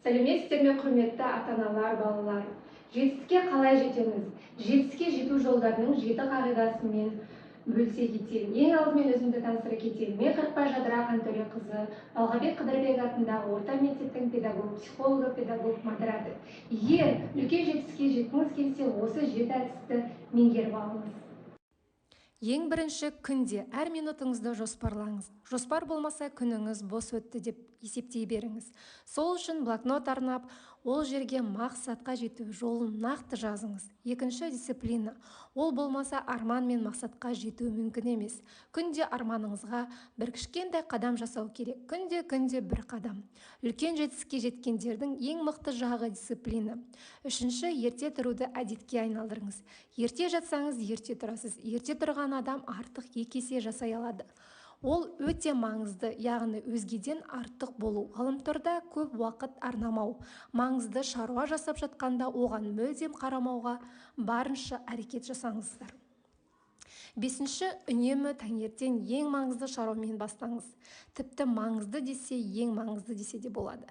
Сәлеметсіздер ме, құрметті ата-аналар, балалар? Жетістікке қалай жетеміз? Жетістікке жету жолдарының 7 қағидасымен бөлісе кетейін. Ең алдымен өзімді таныстыра кетейін. Мен Қырықбай Жадыра Қантөреқызы, Балғабек Қыдырбек атындағы орта мектептің педагог, психолог, педагог, модератор. Егер үлкен жетістікке жеткіңіз келсе, осы 7 әдісті меңгеріп алыңыз. Ең бірінші, күнде әр минутыңызды жоспарлаңыз. Жоспар болмаса, күніңіз бос өтті деп есептей беріңіз. Сол үшін блокнот арнап, ол жерге мақсатқа жету жолын нақты жазыңыз. Екінші, дисциплина. Ол болмаса, арман мен мақсатқа жету мүмкін емес. Күнде арманыңызға бір кішкентай қадам жасау керек. Күнде бір қадам. Үлкен жетістікке жеткендердің ең мықты жағы дисциплина. Үшінші, ерте тұруды әдетке айналдырыңыз. Ерте жатсаңыз, ерте тұрасыз. Ерте тұрған адам артық 2 есе жасай алады. Ол өте маңызды, яғни өзгеден артық болу. Ғаламторда көп уақыт арнамау. Маңызды шаруа жасап жатқанда оған мүлдем қарамауға барынша әрекет жасаңыздар. Бесінші, үнемі таңертең ең маңызды шаруамен бастаңыз. Тіпті маңызды десе, ең маңызды десе де болады.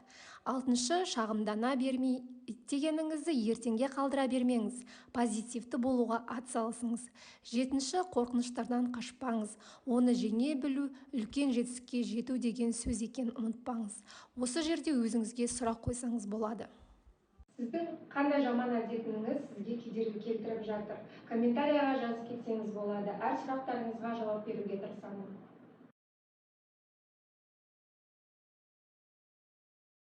Алтыншы, шағымдана бермей, дегеніңізді ертеңге қалдыра бермеңіз. Позитивті болуға атсалысыңыз. Жетінші, қорқыныштардан қашпаңыз. Оны жеңе білу, үлкен жетістікке жету деген сөз екенін ұмытпаңыз. Осы жерде өзіңізге сұрақ қойсаңыз болады. Сіздің қандай жаман әдетіңіз сізге кедергі келтіріп жатыр? Комментарияға жазып кетсеңіз болады. Әр сұрақтарыңызға жауап беруге тырысамын.